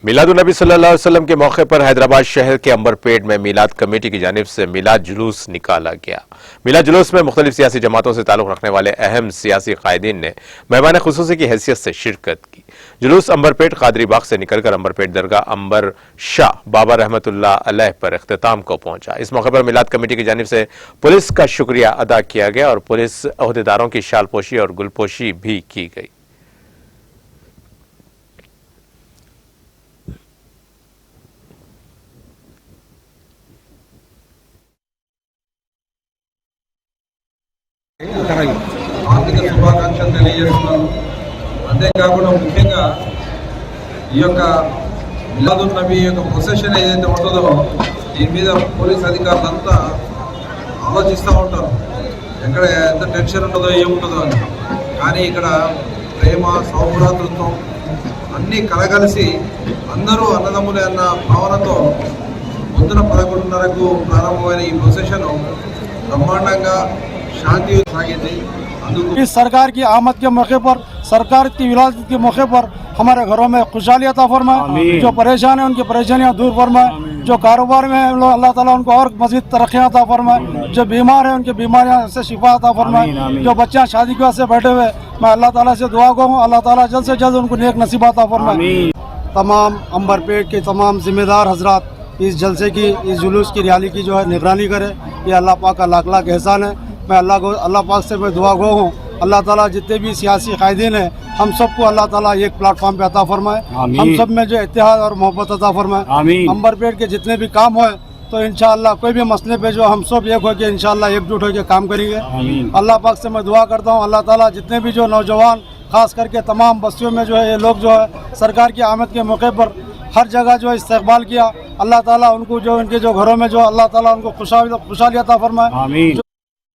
मिलादुन्नबी सल्लल्लाहु अलैहि वसल्लम के मौके पर हैदराबाद शहर के अंबरपेट में मिलाद कमेटी की जानिब से मिलाद जुलूस निकाला गया। मिलाद जुलूस में मुख्तलिफ सियासी जमातों से ताल्लुक रखने वाले अहम सियासी कायदीन ने मेहमान खुसूसी की हैसियत से शिरकत की। जुलूस अंबरपेट कादरी बाग से निकलकर अंबरपेट दरगाह अंबर शाह बाबा रहमतुल्लाह अलैह पर इख्तिताम को पहुंचा। इस मौके पर मिलाद कमेटी की जानिब से पुलिस का शुक्रिया अदा किया गया और पुलिस अहदेदारों की शालपोशी और गुलपोशी भी की गई। ఆర్థిక శుభాకాంక్షలు తెలియజేస్తున్నాను. అంతేకాకుండా ముఖ్యంగా ఈ యొక్క మిలాదున్ నబీ యొక్క ప్రొసెషన్ ఏదైతే ఉంటుందో దీని మీద పోలీస్ అధికారులంతా ఆలోచిస్తూ ఉంటారు, ఎక్కడ ఎంత టెన్షన్ ఉంటుందో ఏముంటుందో అని. కానీ ఇక్కడ ప్రేమ సౌభ్రాతృత్వం అన్నీ కలగలిసి అందరూ అన్నదమ్ములే అన్న భావనతో పొద్దున 11:30కు ప్రారంభమైన ఈ ప్రొసెషన్ బ్రహ్మాండంగా शांति सागिंदी। इस सरकार की आमद के मौके पर, सरकार की विलादत के मौके पर हमारे घरों में खुशहाली अता फरमाए। जो परेशान है उनकी परेशानियां दूर फरमाए। जो कारोबार में अल्लाह ताला उनको और मजीद तरक्कियां अता फरमाए। जो बीमार है उनकी बीमारियां से शिफा अता फरमाए। जो बच्चे शादी के वास्ते बैठे हुए, मैं अल्लाह ताला से दुआ करूँ अल्लाह ताला जल्द से जल्द उनको नेक नसीब अता फरमाए। तमाम अंबरपेट के तमाम जिम्मेदार हजरात इस जलसे की, इस जुलूस की रैली की जो है निगरानी करे, ये अल्लाह पाक का लाख लाख एहसान है। मैं अल्लाह पाक से मैं दुआ गो हूँ अल्लाह ताला जितने भी सियासी कायदीन हैं हम सबको अल्लाह ताला एक प्लेटफॉर्म पे अता फरमाए। हम सब में जो इत्तेहाद और मोहब्बत अता फरमाए। अंबरपेट के जितने भी काम होए तो इंशाअल्लाह कोई भी मसले पे जो हम सब एक होकर इंशाअल्लाह एकजुट होकर काम करेंगे। अल्लाह पाक से मैं दुआ करता हूँ अल्लाह ताला जितने भी जो नौजवान खास करके तमाम बस्तियों में जो है ये लोग जो है सरकार की आमद के मौके पर हर जगह जो है इस्तकबाल किया, अल्लाह ताला उनको जो इनके जो घरों में जो अल्लाह ताला उनको खुशहाली अता फरमाए।